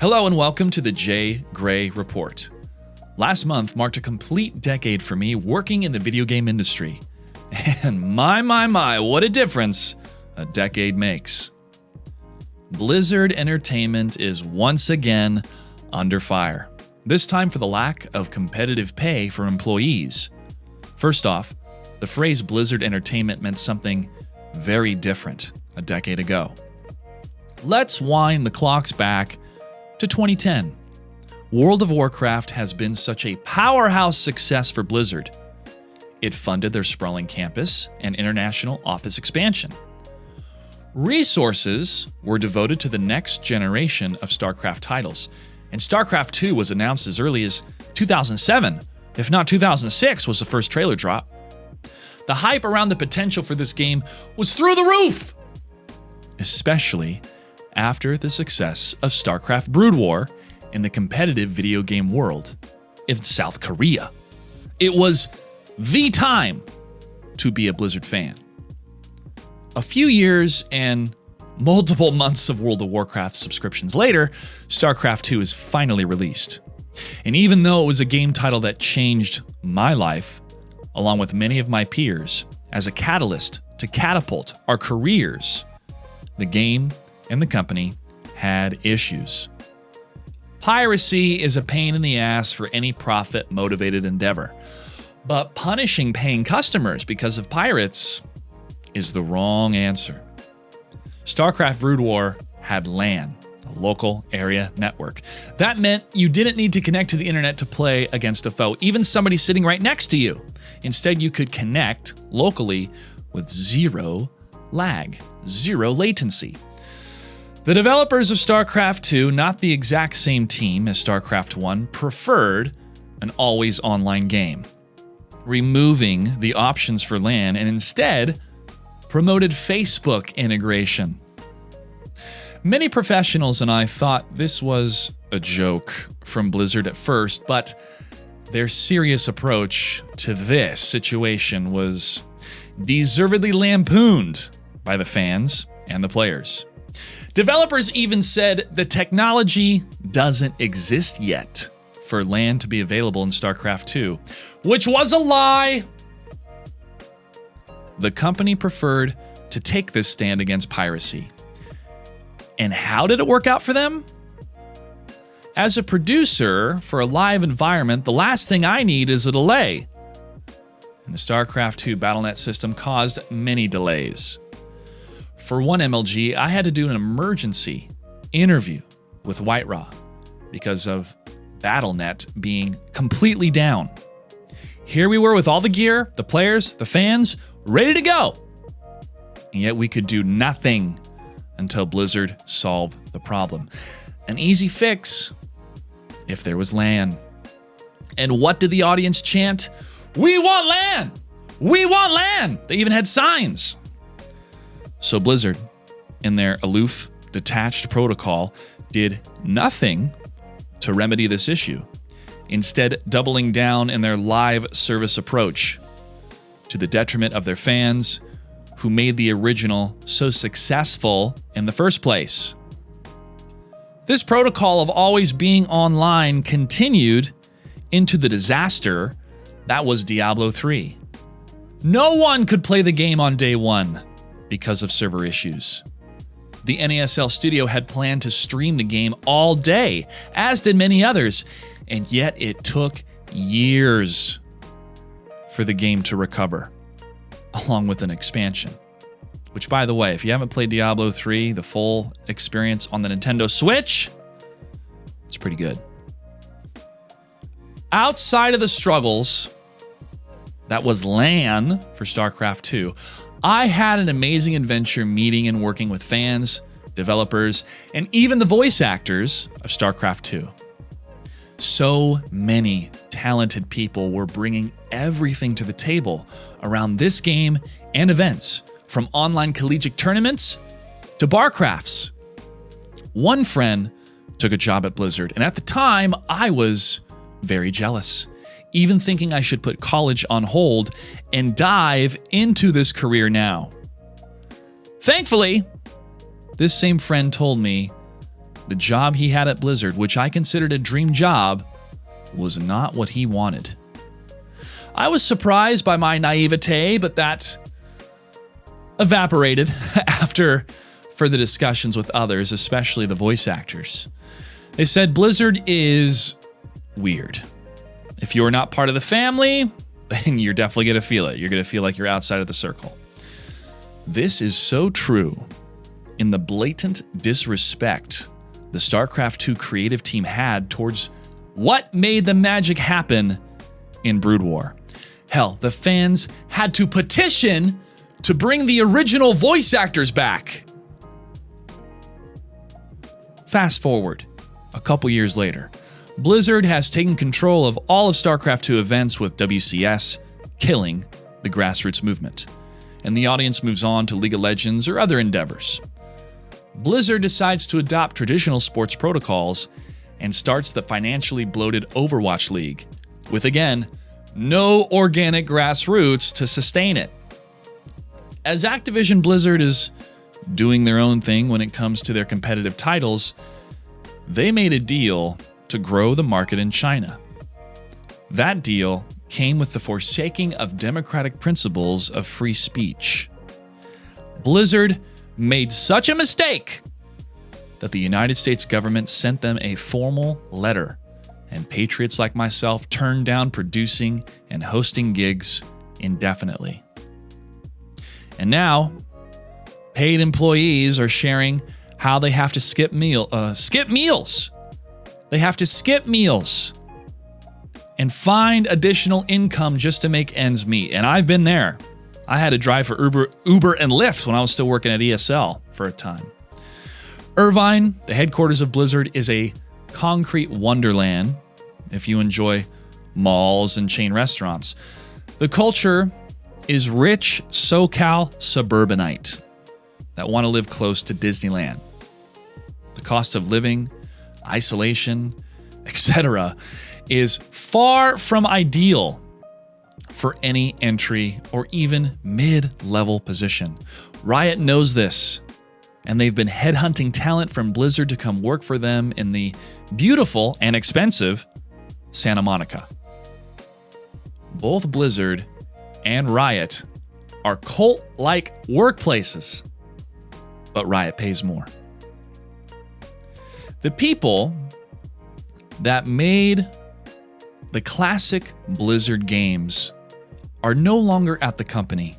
Hello and welcome to the j.gray Report. Last month marked a complete decade for me working in the video game industry. And my, what a difference a decade makes. Blizzard Entertainment is once again under fire, this time for the lack of competitive pay for employees. First off, the phrase Blizzard Entertainment meant something very different a decade ago. Let's wind the clocks back to 2010. World of Warcraft has been such a powerhouse success for Blizzard. It funded their sprawling campus and international office expansion. Resources were devoted to the next generation of Starcraft titles, and Starcraft 2 was announced as early as 2007, if not 2006 was the first trailer drop. The hype around the potential for this game was through the roof, especially after the success of Starcraft Brood War in the competitive video game world in South Korea. It was the time to be a Blizzard fan. A few years and multiple months of World of Warcraft subscriptions later, Starcraft 2 is finally released. And even though it was a game title that changed my life, along with many of my peers, as a catalyst to catapult our careers, the game and the company had issues. Piracy is a pain in the ass for any profit-motivated endeavor, but punishing paying customers because of pirates is the wrong answer. Starcraft Brood War had LAN, a local area network. That meant you didn't need to connect to the internet to play against a foe, even somebody sitting right next to you. Instead, you could connect locally with zero lag, zero latency. The developers of Starcraft 2, not the exact same team as Starcraft 1, preferred an always online game, removing the options for LAN and instead promoted Facebook integration. Many professionals and I thought this was a joke from Blizzard at first, but their serious approach to this situation was deservedly lampooned by the fans and the players. Developers even said the technology doesn't exist yet for LAN to be available in StarCraft 2, which was a lie. The company preferred to take this stand against piracy. And how did it work out for them? As a producer for a live environment, the last thing I need is a delay. And the StarCraft 2 BattleNet system caused many delays. For one MLG, I had to do an emergency interview with Whiteraw because of BattleNet being completely down. Here we were with all the gear, the players, the fans, ready to go. And yet we could do nothing until Blizzard solved the problem. An easy fix if there was LAN. And what did the audience chant? We want LAN! We want LAN! They even had signs. So Blizzard, in their aloof, detached protocol, did nothing to remedy this issue, instead doubling down in their live service approach to the detriment of their fans who made the original so successful in the first place. This protocol of always being online continued into the disaster that was Diablo 3. No one could play the game on day one because of server issues. The NASL studio had planned to stream the game all day, as did many others, and yet it took years for the game to recover, along with an expansion. Which, by the way, if you haven't played Diablo 3, the full experience on the Nintendo Switch, it's pretty good. Outside of the struggles, that was LAN for StarCraft 2, I had an amazing adventure meeting and working with fans, developers, and even the voice actors of StarCraft 2. So many talented people were bringing everything to the table around this game and events, from online collegiate tournaments to bar crafts. One friend took a job at Blizzard, and at the time, I was very jealous, even thinking I should put college on hold and dive into this career now. Thankfully, this same friend told me the job he had at Blizzard, which I considered a dream job, was not what he wanted. I was surprised by my naivete, but that evaporated after further discussions with others, especially the voice actors. They said Blizzard is weird. If you're not part of the family, then you're definitely going to feel it. You're going to feel like you're outside of the circle. This is so true in the blatant disrespect the StarCraft 2 creative team had towards what made the magic happen in Brood War. Hell, the fans had to petition to bring the original voice actors back. Fast forward a couple years later, Blizzard has taken control of all of StarCraft 2 events with WCS, killing the grassroots movement, and the audience moves on to League of Legends or other endeavors. Blizzard decides to adopt traditional sports protocols and starts the financially bloated Overwatch League, with again, no organic grassroots to sustain it. As Activision Blizzard is doing their own thing when it comes to their competitive titles, they made a deal to grow the market in China. That deal came with the forsaking of democratic principles of free speech. Blizzard made such a mistake that the United States government sent them a formal letter, and patriots like myself turned down producing and hosting gigs indefinitely. And now, paid employees are sharing how they have to skip meals. They have to skip meals and find additional income just to make ends meet. And I've been there. I had to drive for Uber and Lyft when I was still working at ESL for a time. Irvine, the headquarters of Blizzard, is a concrete wonderland if you enjoy malls and chain restaurants. The culture is rich SoCal suburbanite that want to live close to Disneyland. The cost of living, isolation, etc. is far from ideal for any entry or even mid-level position. Riot knows this, and they've been headhunting talent from Blizzard to come work for them in the beautiful and expensive Santa Monica. Both Blizzard and Riot are cult-like workplaces, but Riot pays more. The people that made the classic Blizzard games are no longer at the company.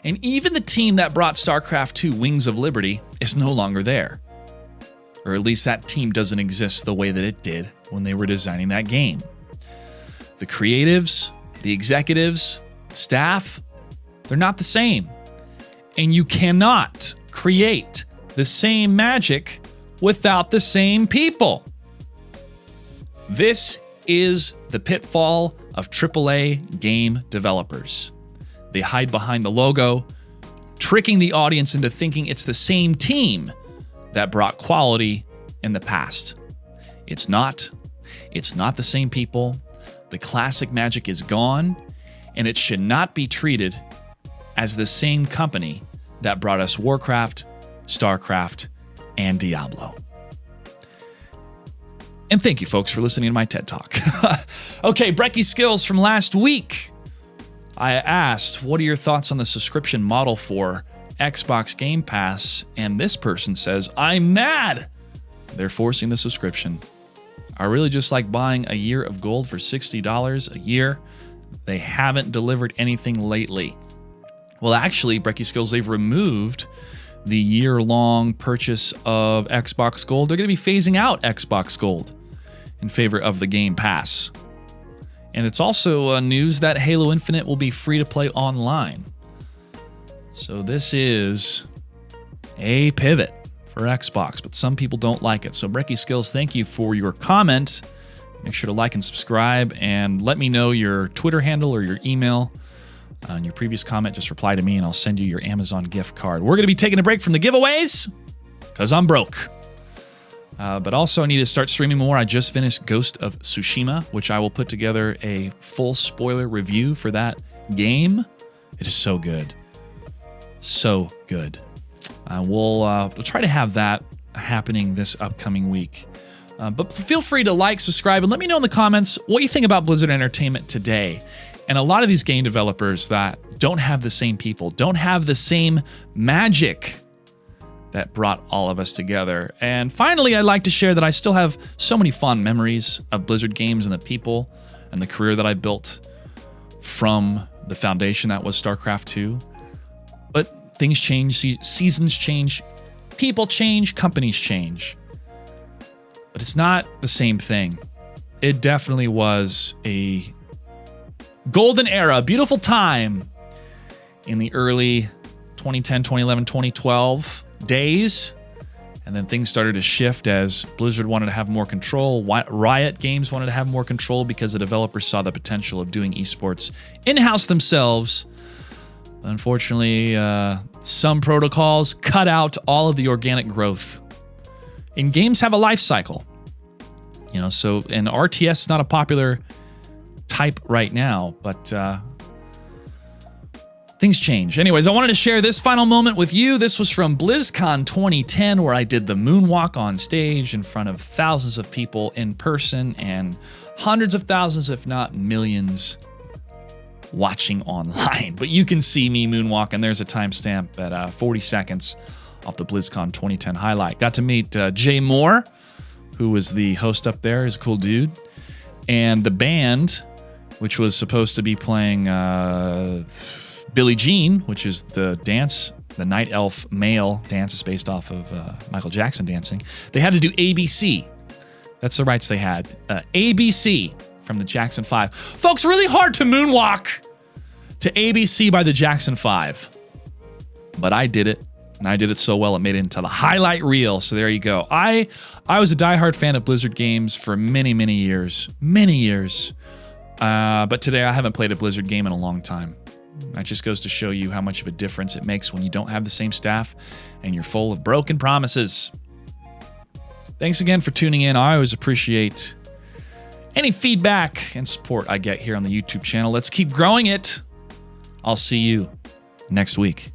And even the team that brought StarCraft 2 Wings of Liberty is no longer there. Or at least that team doesn't exist the way that it did when they were designing that game. The creatives, the executives, staff, they're not the same. And you cannot create the same magic without the same people. This is the pitfall of AAA game developers. They hide behind the logo, tricking the audience into thinking it's the same team that brought quality in the past. It's not. It's not the same people. The classic magic is gone, and it should not be treated as the same company that brought us Warcraft, Starcraft, and Diablo. And thank you, folks, for listening to my TED Talk. Okay, Brecky Skills from last week. I asked, what are your thoughts on the subscription model for Xbox Game Pass? And this person says, I'm mad they're forcing the subscription. I really just like buying a year of gold for $60 a year. They haven't delivered anything lately. Well, actually, Brecky Skills, they've removed the year-long purchase of Xbox Gold. They're going to be phasing out Xbox Gold in favor of the Game Pass. And it's also news that Halo Infinite will be free to play online. So this is a pivot for Xbox, but some people don't like it. So Brecky Skills, thank you for your comment. Make sure to like and subscribe, and let me know your Twitter handle or your email. On your previous comment, just reply to me and I'll send you your Amazon gift card. We're going to be taking a break from the giveaways because I'm broke. But also I need to start streaming more. I just finished Ghost of Tsushima, which I will put together a full spoiler review for that game. It is so good. So good. We'll try to have that happening this upcoming week. But feel free to like, subscribe, and let me know in the comments what you think about Blizzard Entertainment today. And a lot of these game developers that don't have the same people, don't have the same magic that brought all of us together. And finally, I'd like to share that I still have so many fond memories of Blizzard games and the people and the career that I built from the foundation that was StarCraft 2. But things change, seasons change, people change, companies change. But it's not the same thing. It definitely was a golden era, a beautiful time in the early 2010, 2011, 2012 days. And then things started to shift as Blizzard wanted to have more control. Riot Games wanted to have more control because the developers saw the potential of doing esports in-house themselves. Unfortunately, some protocols cut out all of the organic growth. And games have a life cycle. So and RTS is not a popular type right now, but things change. Anyways, I wanted to share this final moment with you. This was from BlizzCon 2010, where I did the moonwalk on stage in front of thousands of people in person and hundreds of thousands, if not millions, watching online. But you can see me moonwalk, and there's a timestamp at 40 seconds off the BlizzCon 2010 highlight. Got to meet Jay Moore, who was the host up there. He's a cool dude. And the band, which was supposed to be playing Billie Jean, which is the dance, the Night Elf male dance is based off of Michael Jackson dancing. They had to do ABC. That's the rights they had. ABC from the Jackson 5. Folks, really hard to moonwalk to ABC by the Jackson 5. But I did it. And I did it so well, it made it into the highlight reel. So there you go. I was a diehard fan of Blizzard games for many, many years. Many years. But today I haven't played a Blizzard game in a long time. That just goes to show you how much of a difference it makes when you don't have the same staff and you're full of broken promises. Thanks again for tuning in. I always appreciate any feedback and support I get here on the YouTube channel. Let's keep growing it. I'll see you next week.